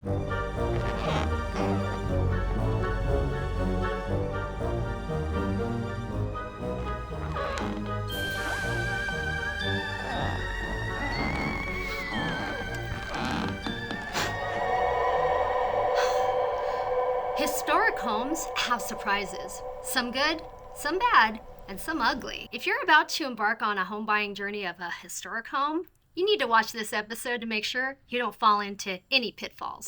Historic homes have surprises, some good, some bad, and some ugly. If you're about to embark on a home buying journey of a historic home, you need to watch this episode to make sure you don't fall into any pitfalls.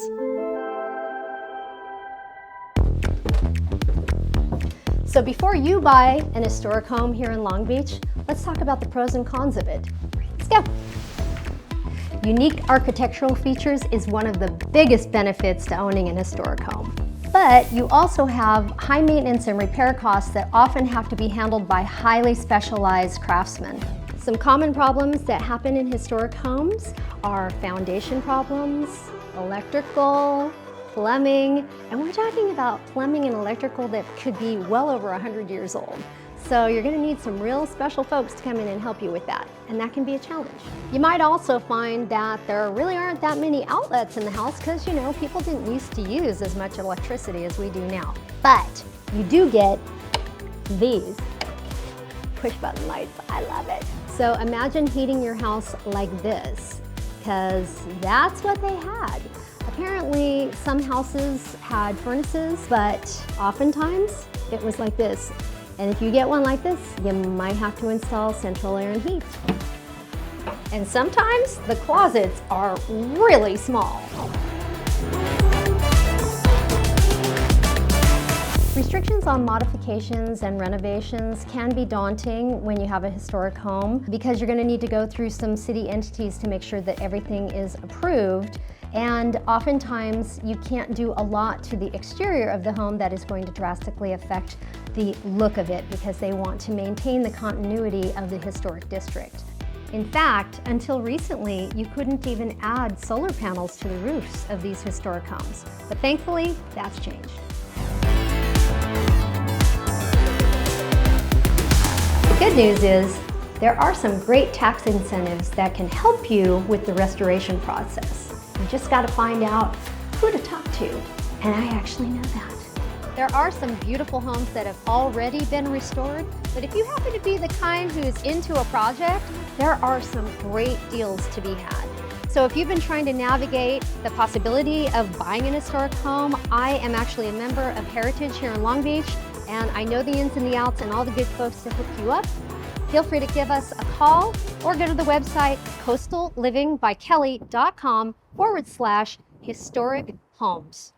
So before you buy an historic home here in Long Beach, let's talk about the pros and cons of it. Let's go. Unique architectural features is one of the biggest benefits to owning an historic home. But you also have high maintenance and repair costs that often have to be handled by highly specialized craftsmen. Some common problems that happen in historic homes are foundation problems, electrical, plumbing, and we're talking about plumbing and electrical that could be well over 100 years old. So you're going to need some real special folks to come in and help you with that, and that can be a challenge. You might also find that there really aren't that many outlets in the house because, people didn't used to use as much electricity as we do now. But you do get these push-button lights. I love it. So imagine heating your house like this, because that's what they had. Apparently, some houses had furnaces, but oftentimes it was like this. And if you get one like this, you might have to install central air and heat. And sometimes the closets are really small. Restrictions on modifications and renovations can be daunting when you have a historic home because you're going to need to go through some city entities to make sure that everything is approved. And oftentimes you can't do a lot to the exterior of the home that is going to drastically affect the look of it because they want to maintain the continuity of the historic district. In fact, until recently, you couldn't even add solar panels to the roofs of these historic homes. But thankfully, that's changed. The good news is there are some great tax incentives that can help you with the restoration process. You just got to find out who to talk to, and I actually know that. There are some beautiful homes that have already been restored, but if you happen to be the kind who's into a project, there are some great deals to be had. So if you've been trying to navigate the possibility of buying an historic home, I am actually a member of Heritage here in Long Beach, and I know the ins and the outs and all the good folks to hook you up. Feel free to give us a call or go to the website coastallivingbykelly.com/historic homes.